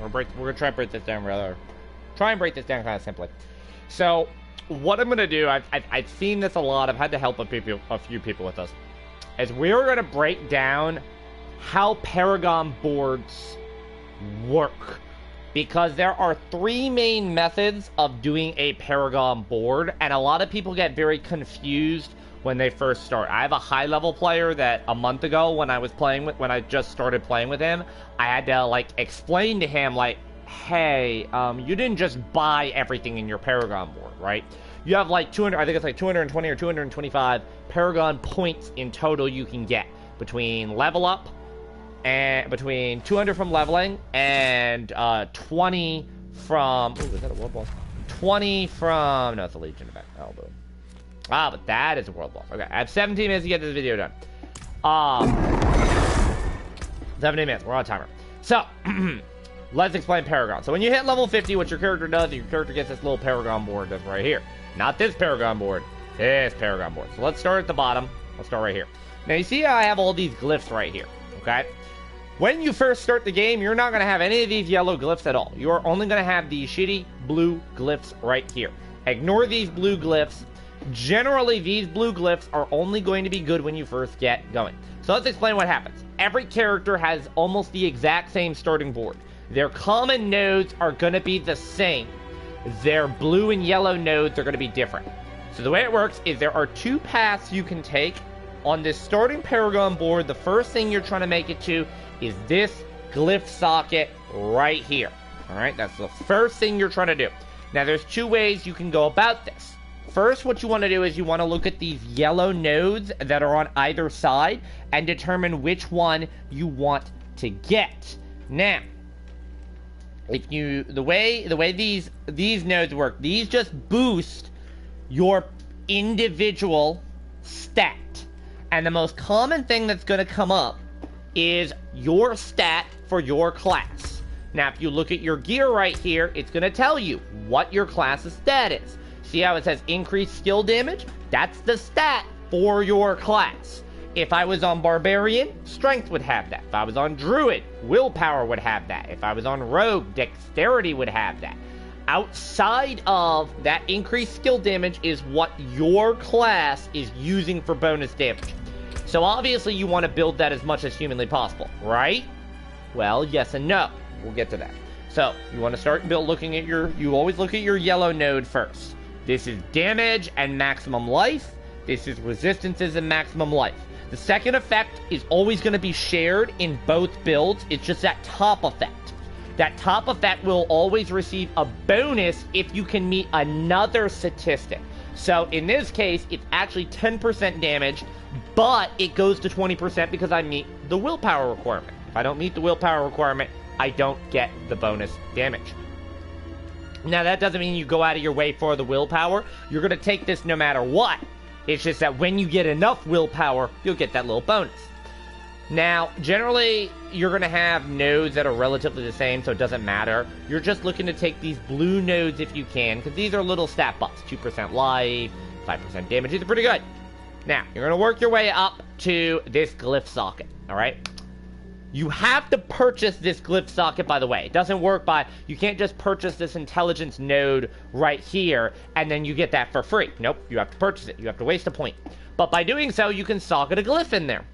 We're gonna try and break this down try and break this down kind of simply. So, what I'm gonna do, I've seen this a lot. I've had to help a few people with this. Is we're gonna break down how Paragon boards work, because there are 3 main methods of doing a Paragon board, and a lot of people get very confused when they first start. I have a high level player that a month ago when I just started playing with him, I had to like explain to him like, hey, you didn't just buy everything in your Paragon board, right? You have like 200, I think it's like 220 or 225 Paragon points in total you can get between level up and between 200 from leveling and 20 from, ooh, is that a world boss? 20 from, no, it's a Legion effect. Oh, boom. Ah, but that is a world boss. Okay, I have 17 minutes to get this video done. 17 minutes, we're on timer. So, let's explain Paragon. So when you hit level 50, what your character does, your character gets this little Paragon board that's right here. Not this Paragon board, this Paragon board. So let's start at the bottom. Let's start right here. Now you see how I have all these glyphs right here, okay? When you first start the game, you're not going to have any of these yellow glyphs at all. You're only going to have these shitty blue glyphs right here. Ignore these blue glyphs. Generally, these blue glyphs are only going to be good when you first get going. So let's explain what happens. Every character has almost the exact same starting board. Their common nodes are going to be the same. Their blue and yellow nodes are going to be different. So the way it works is there are 2 paths you can take. On this starting Paragon board, the first thing you're trying to make it to is this glyph socket right here. Alright, that's the first thing you're trying to do. Now there's 2 ways you can go about this. First, what you want to do is you want to look at these yellow nodes that are on either side and determine which one you want to get. Now, if you the way these nodes work, these just boost your individual stat. And the most common thing that's going to come up is your stat for your class. Now, if you look at your gear right here, it's going to tell you what your class's stat is. See how it says increased skill damage? That's the stat for your class. If I was on Barbarian, Strength would have that. If I was on Druid, Willpower would have that. If I was on Rogue, Dexterity would have that. Outside of that increased skill damage is what your class is using for bonus damage. So obviously you want to build that as much as humanly possible, right? Well, yes and no. We'll get to that. So, you want to start looking at you always look at your yellow node first. This is damage and maximum life. This is resistances and maximum life. The second effect is always going to be shared in both builds. It's just that top effect. That top effect will always receive a bonus if you can meet another statistic. So in this case, it's actually 10% damage, but it goes to 20% because I meet the willpower requirement. If I don't meet the willpower requirement, I don't get the bonus damage. Now, that doesn't mean you go out of your way for the willpower. You're going to take this no matter what. It's just that when you get enough willpower, you'll get that little bonus. Now, generally, you're going to have nodes that are relatively the same, so it doesn't matter. You're just looking to take these blue nodes if you can, because these are little stat buffs. 2% life, 5% damage. These are pretty good. Now, you're going to work your way up to this glyph socket, all right? You have to purchase this glyph socket, by the way. It doesn't work by, you can't just purchase this intelligence node right here, and then you get that for free. Nope, you have to purchase it. You have to waste a point. But by doing so, you can socket a glyph in there.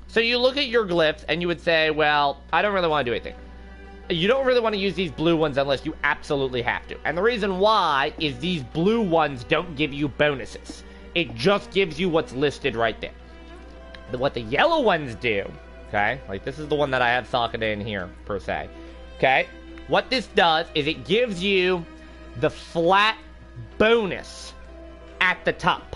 So you look at your glyphs, and you would say, well, I don't really want to do anything. You don't really want to use these blue ones unless you absolutely have to. And the reason why is these blue ones don't give you bonuses. It just gives you what's listed right there. But what the yellow ones do, okay, like this is the one that I have socketed in here, per se, okay? What this does is it gives you the flat bonus at the top,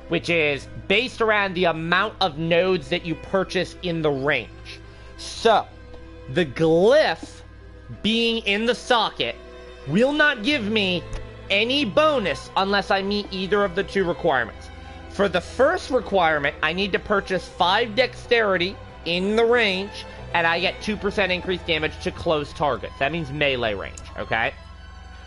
which is based around the amount of nodes that you purchase in the range. So, the glyph being in the socket will not give me any bonus unless I meet either of the 2 requirements. For the first requirement, I need to purchase 5 dexterity in the range, and I get 2% increased damage to close targets. That means melee range, okay?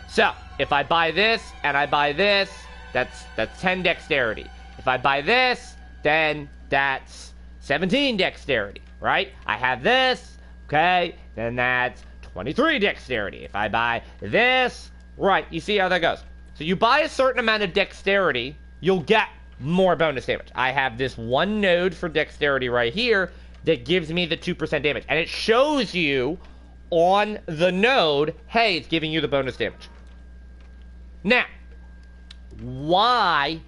So, if I buy this, and I buy this, that's 10 dexterity. If I buy this, then that's 17 dexterity, right? I have this, okay, then that's 23 dexterity. If I buy this, right, you see how that goes. So you buy a certain amount of dexterity, you'll get more bonus damage. I have this one node for dexterity right here that gives me the 2% damage. And it shows you on the node, hey, it's giving you the bonus damage. Now, why,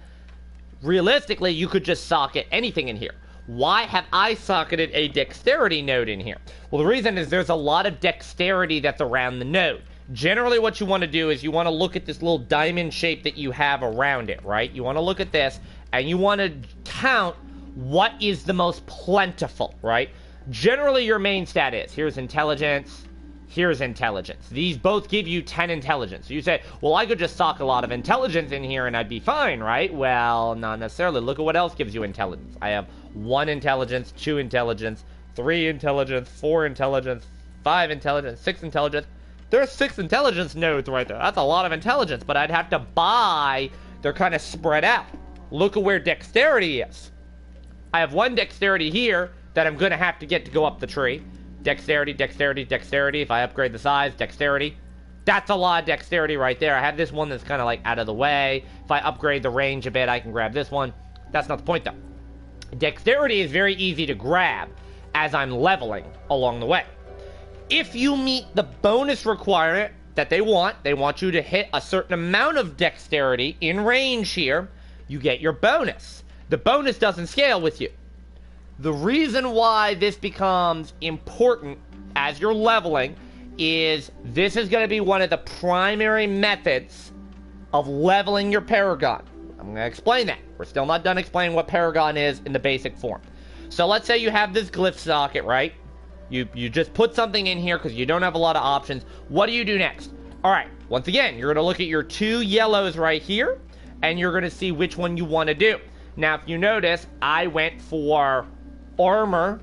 realistically, you could just socket anything in here. Why have I socketed a dexterity node in here? Well, the reason is there's a lot of dexterity that's around the node. Generally, what you want to do is you want to look at this little diamond shape that you have around it, right? You want to look at this, and you want to count what is the most plentiful, right? Generally, your main stat is, here's intelligence, here's intelligence. These both give you 10 intelligence. So you say, well, I could just sock a lot of intelligence in here and I'd be fine, right? Well, not necessarily. Look at what else gives you intelligence. I have 1 intelligence, 2 intelligence, 3 intelligence, 4 intelligence, 5 intelligence, 6 intelligence. There's 6 intelligence nodes right there. That's a lot of intelligence, but I'd have to buy. They're kind of spread out. Look at where dexterity is. I have 1 dexterity here that I'm going to have to get to go up the tree. Dexterity, dexterity, dexterity. If I upgrade the size, dexterity. That's a lot of dexterity right there. I have this one that's kind of like out of the way. If I upgrade the range a bit, I can grab this one. That's not the point, though. Dexterity is very easy to grab as I'm leveling along the way. If you meet the bonus requirement that they want you to hit a certain amount of dexterity in range here, you get your bonus. The bonus doesn't scale with you. The reason why this becomes important as you're leveling is this is going to be one of the primary methods of leveling your Paragon. I'm going to explain that. We're still not done explaining what Paragon is in the basic form. So let's say you have this glyph socket, right? You just put something in here because you don't have a lot of options. What do you do next? All right, once again, you're going to look at your 2 yellows right here, and you're going to see which one you want to do. Now, if you notice, I went for armor.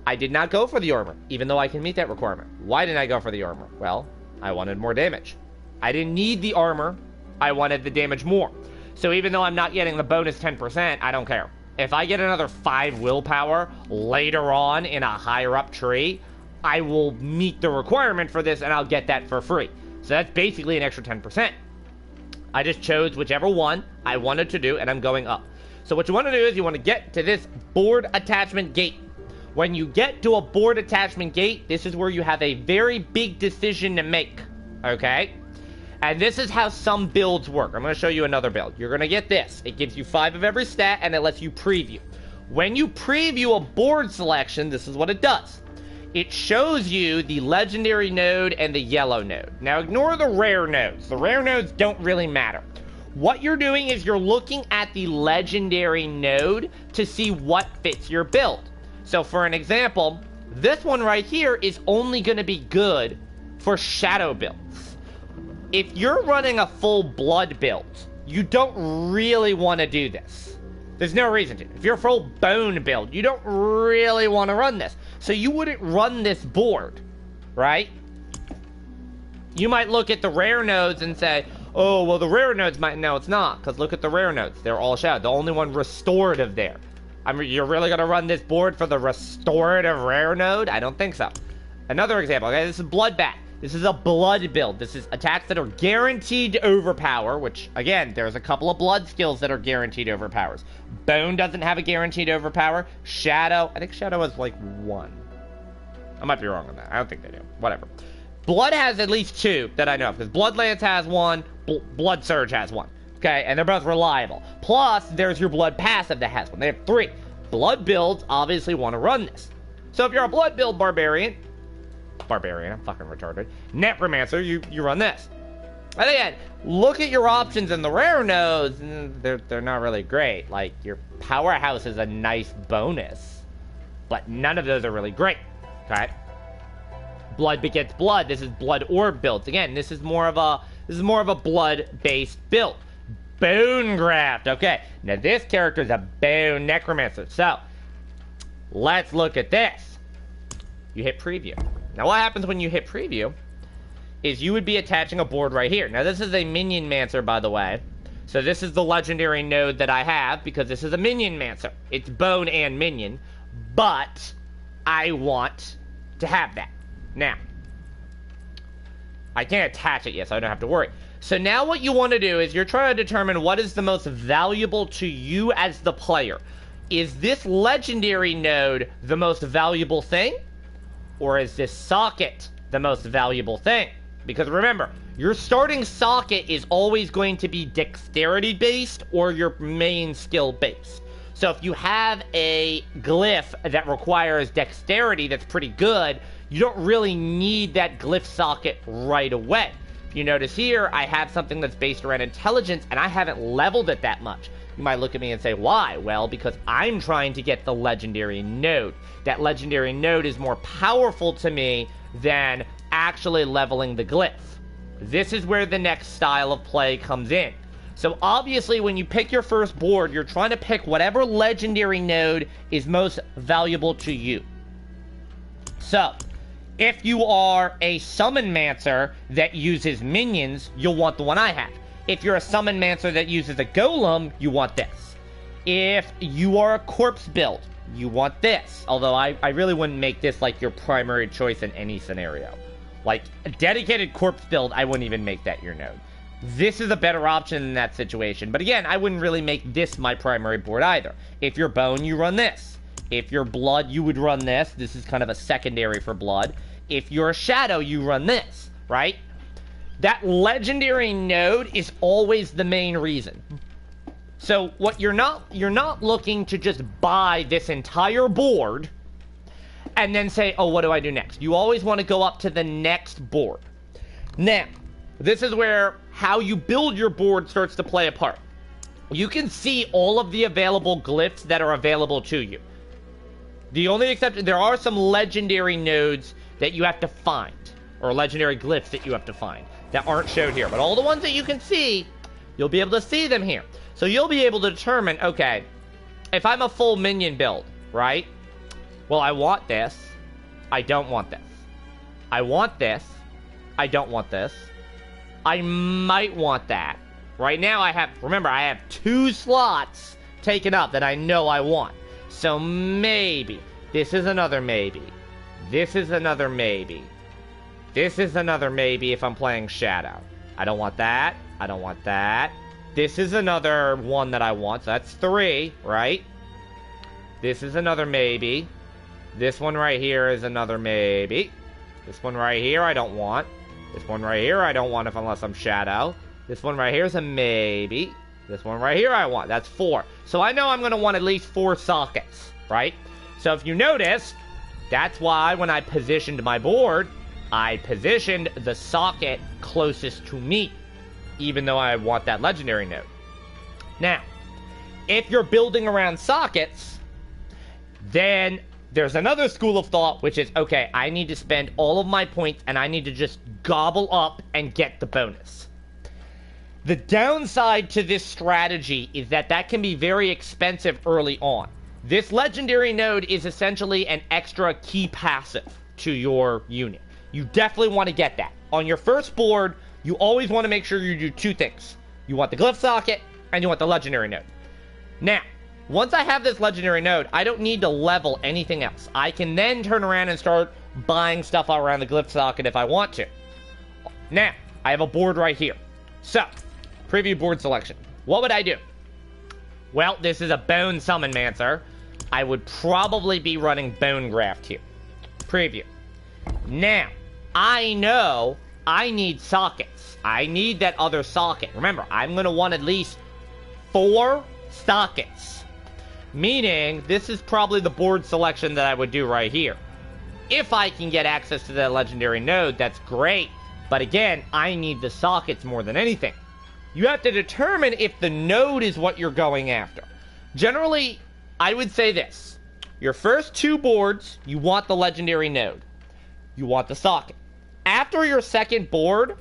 I did not go for the armor, even though I can meet that requirement. Why didn't I go for the armor? Well, I wanted more damage. I didn't need the armor. I wanted the damage more. So even though I'm not getting the bonus 10%, I don't care. If I get another 5 willpower later on in a higher up tree, I will meet the requirement for this and I'll get that for free. So that's basically an extra 10%. I just chose whichever one I wanted to do and I'm going up. So what you want to do is you want to get to this board attachment gate. When you get to a board attachment gate, this is where you have a very big decision to make, okay? And this is how some builds work. I'm going to show you another build. You're going to get this. It gives you 5 of every stat, and it lets you preview. When you preview a board selection, this is what it does. It shows you the legendary node and the yellow node. Now, ignore the rare nodes. The rare nodes don't really matter. What you're doing is you're looking at the legendary node to see what fits your build. So, for an example, this one right here is only going to be good for shadow builds. If you're running a full blood build, you don't really want to do this. There's no reason to. If you're a full bone build, you don't really want to run this. So you wouldn't run this board, right? You might look at the rare nodes and say, oh, well, the rare nodes might... No, it's not, because look at the rare nodes. They're all shadow. The only one restorative there. I mean, you're really going to run this board for the restorative rare node? I don't think so. Another example, okay? This is Bloodbath. This is a blood build. This is attacks that are guaranteed to overpower, which, again, there's a couple of blood skills that are guaranteed overpowers. Bone doesn't have a guaranteed overpower. Shadow, I think Shadow has like 1. I might be wrong on that. I don't think they do. Whatever. Blood has at least 2 that I know of, because Blood Lance has 1, Blood Surge has 1. Okay, and they're both reliable. Plus, there's your Blood Passive that has 1. They have 3. Blood builds obviously want to run this. So if you're a Blood build Barbarian, I'm fucking retarded. Necromancer, you run this. And again, look at your options in the rare nodes, and they're not really great. Like, your Powerhouse is a nice bonus, but none of those are really great. Okay? Blood begets blood. This is blood orb builds. Again, this is more of a blood-based build. Bone graft. Okay, now this character is a bone necromancer. So, let's look at this. You hit preview. Now, what happens when you hit preview is you would be attaching a board right here. Now, this is a Minion Mancer, by the way. So, this is the legendary node that I have because this is a Minion Mancer. It's bone and minion, but I want to have that. Now, I can't attach it yet, so I don't have to worry. So now what you want to do is you're trying to determine what is the most valuable to you as the player. Is this legendary node the most valuable thing? Or is this socket the most valuable thing? Because remember, your starting socket is always going to be dexterity based or your main skill based. So if you have a glyph that requires dexterity that's pretty good, you don't really need that glyph socket right away. If you notice here, I have something that's based around intelligence, and I haven't leveled it that much. You might look at me and say, why? Well, because I'm trying to get the legendary node. That legendary node is more powerful to me than actually leveling the glyph. This is where the next style of play comes in. So obviously, when you pick your first board, you're trying to pick whatever legendary node is most valuable to you. So, if you are a Summon Mancer that uses minions, you'll want the one I have. If you're a Summon Mancer that uses a Golem, you want this. If you are a Corpse build, you want this. Although I really wouldn't make this like your primary choice in any scenario. Like, a dedicated Corpse build, I wouldn't even make that your node. This is a better option in that situation. But again, I wouldn't really make this my primary board either. If you're Bone, you run this. If you're Blood, you would run this. This is kind of a secondary for Blood. If you're a Shadow, you run this, right? That legendary node is always the main reason. So what you're not looking to just buy this entire board and then say, oh, what do I do next? You always want to go up to the next board. Now, this is where how you build your board starts to play a part. You can see all of the available glyphs that are available to you. The only exception, there are some legendary nodes that you have to find, or legendary glyphs that you have to find, that aren't shown here. But all the ones that you can see, you'll be able to see them here. So you'll be able to determine, okay, if I'm a full minion build, right? Well, I want this. I don't want this. I want this. I don't want this. I might want that. Right now I have, remember, I have 2 slots taken up that I know I want. So maybe. This is another maybe. This is another maybe. This is another maybe if I'm playing Shadow. I don't want that. I don't want that. This is another one that I want. So that's 3, right? This is another maybe. This one right here is another maybe. This one right here I don't want. This one right here I don't want unless I'm Shadow. This one right here is a maybe. This one right here I want. That's 4. So I know I'm going to want at least 4 sockets, right? So if you notice, that's why when I positioned my board, I positioned the socket closest to me, even though I want that legendary node. Now, if you're building around sockets, then there's another school of thought, which is, okay, I need to spend all of my points and I need to just gobble up and get the bonus. The downside to this strategy is that can be very expensive early on. This legendary node is essentially an extra key passive to your unit. You definitely want to get that. On your first board, you always want to make sure you do 2 things. You want the glyph socket, and you want the legendary node. Now, once I have this legendary node, I don't need to level anything else. I can then turn around and start buying stuff around the glyph socket if I want to. Now, I have a board right here. So, preview board selection. What would I do? Well, this is a Bone Summon Mancer. I would probably be running Bone Graft here. Preview. Now, I know I need sockets. I need that other socket. Remember, I'm going to want at least 4 sockets. Meaning, this is probably the board selection that I would do right here. If I can get access to that legendary node, that's great. But again, I need the sockets more than anything. You have to determine if the node is what you're going after. Generally, I would say this. Your first 2 boards, you want the legendary node. You want the socket. After your second board,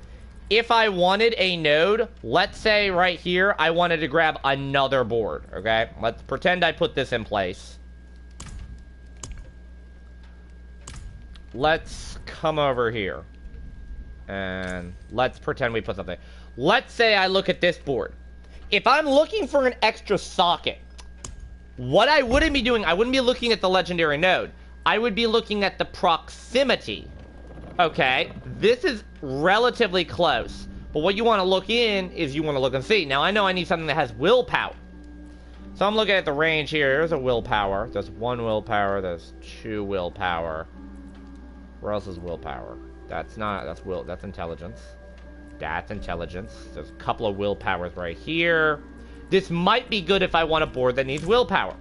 if I wanted a node, let's say right here, I wanted to grab another board, okay? Let's pretend I put this in place. Let's come over here. And let's pretend we put something. Let's say I look at this board. If I'm looking for an extra socket, what I wouldn't be doing, I wouldn't be looking at the legendary node. I would be looking at the proximity Okay, this is relatively close. But what you want to look in is you want to look and see. Now, I know I need something that has willpower. So I'm looking at the range here. There's a willpower. There's 1 willpower. There's 2 willpower. Where else is willpower? That's intelligence. That's intelligence. There's a couple of willpowers right here. This might be good if I want a board that needs willpower.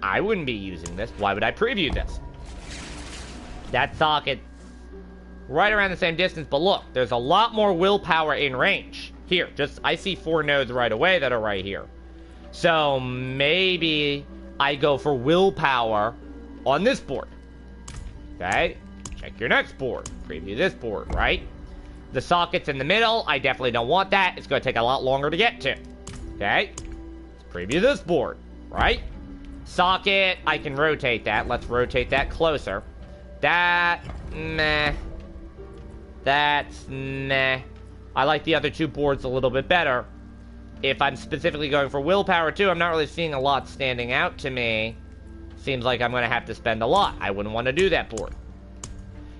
I wouldn't be using this. Why would I preview this? That socket right around the same distance, but look, there's a lot more willpower in range. Here, I see 4 nodes right away that are right here. So maybe I go for willpower on this board. Okay, check your next board. Preview this board, right? The socket's in the middle. I definitely don't want that. It's going to take a lot longer to get to. Okay, let's preview this board, right? Socket, I can rotate that. Let's rotate that closer. That, meh. That's meh. I like the other 2 boards a little bit better. If I'm specifically going for willpower too, I'm not really seeing a lot standing out to me. Seems like I'm going to have to spend a lot. I wouldn't want to do that board.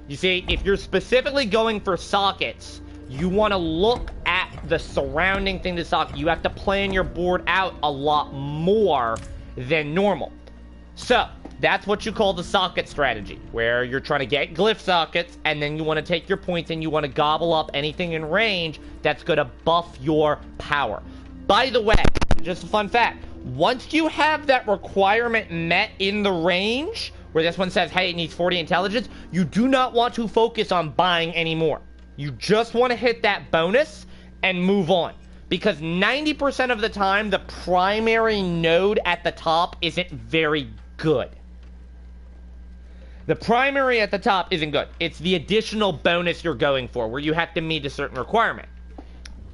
You see, if you're specifically going for sockets, you want to look at the surrounding thing to socket. You have to plan your board out a lot more than normal. So, that's what you call the socket strategy, where you're trying to get glyph sockets, and then you want to take your points and you want to gobble up anything in range that's going to buff your power. By the way, just a fun fact, once you have that requirement met in the range, where this one says, hey, it needs 40 intelligence, you do not want to focus on buying anymore. You just want to hit that bonus and move on. Because 90% of the time, the primary node at the top isn't very good. The primary at the top isn't good. It's the additional bonus you're going for, where you have to meet a certain requirement.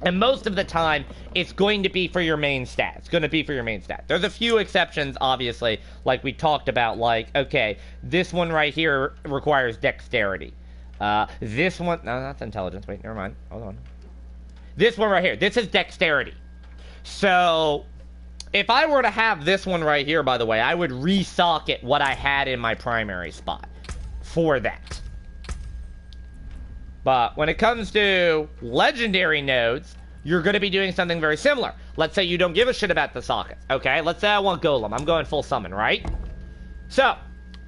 And most of the time, it's going to be for your main stat. It's going to be for your main stat. There's a few exceptions, obviously, like we talked about, like, okay, this one right here requires dexterity. This one, no, that's intelligence. Wait, never mind. Hold on. This one right here, this is dexterity. So, if I were to have this one right here, by the way, I would re-socket what I had in my primary spot for that. But when it comes to legendary nodes, you're going to be doing something very similar. Let's say you don't give a shit about the sockets, okay? Let's say I want Golem. I'm going full summon, right? So,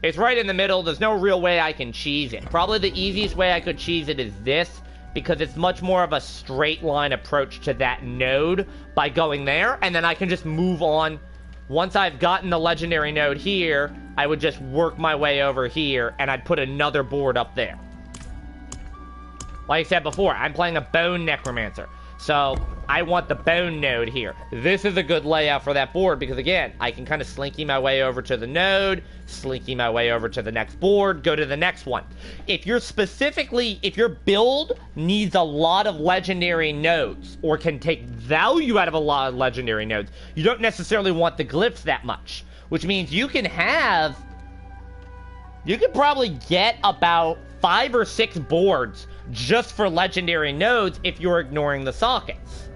it's right in the middle. There's no real way I can cheese it. Probably the easiest way I could cheese it is this, because it's much more of a straight line approach to that node by going there, and then I can just move on. Once I've gotten the legendary node here, I would just work my way over here, and I'd put another board up there. Like I said before, I'm playing a Bone Necromancer, so I want the Bone node here. This is a good layout for that board, because again, I can kind of slinky my way over to the node, slinky my way over to the next board, go to the next one. If your build needs a lot of legendary nodes, or can take value out of a lot of legendary nodes, you don't necessarily want the glyphs that much, which means you can probably get about 5 or 6 boards just for legendary nodes if you're ignoring the sockets.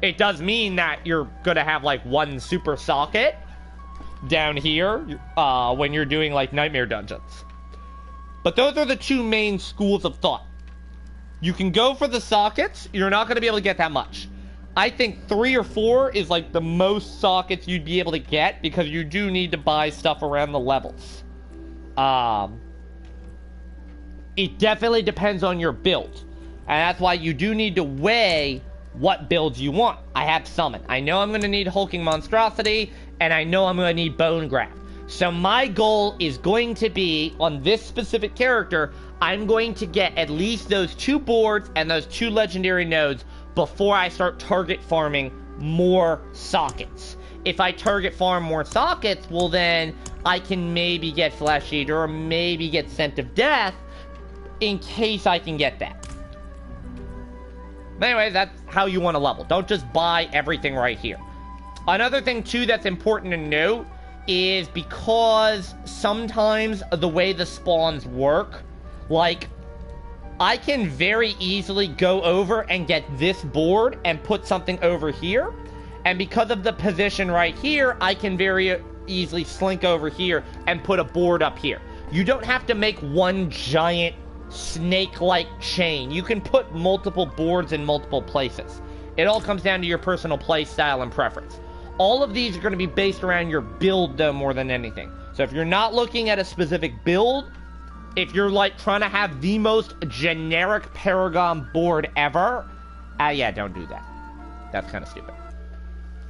It does mean that you're going to have like 1 super socket down here when you're doing like nightmare dungeons. But those are the 2 main schools of thought. You can go for the sockets. You're not going to be able to get that much. I think 3 or 4 is like the most sockets you'd be able to get, because you do need to buy stuff around the levels. It definitely depends on your build. And that's why you do need to weigh what builds you want. I have Summon. I know I'm going to need Hulking Monstrosity, and I know I'm going to need Bone Graft. So my goal is going to be, on this specific character, I'm going to get at least those 2 boards and those 2 legendary nodes before I start target farming more sockets. If I target farm more sockets, well then, I can maybe get Flesh Eater, or maybe get Scent of Death, in case I can get that. But anyway, that's how you want to level. Don't just buy everything right here. Another thing, too, that's important to note is, because sometimes the way the spawns work, like, I can very easily go over and get this board and put something over here. And because of the position right here, I can very easily slink over here and put a board up here. You don't have to make one giant snake-like chain. You can put multiple boards in multiple places. It all comes down to your personal play style and preference. All of these are going to be based around your build, though, more than anything. So if you're not looking at a specific build, if you're, like, trying to have the most generic Paragon board ever, yeah, don't do that. That's kind of stupid.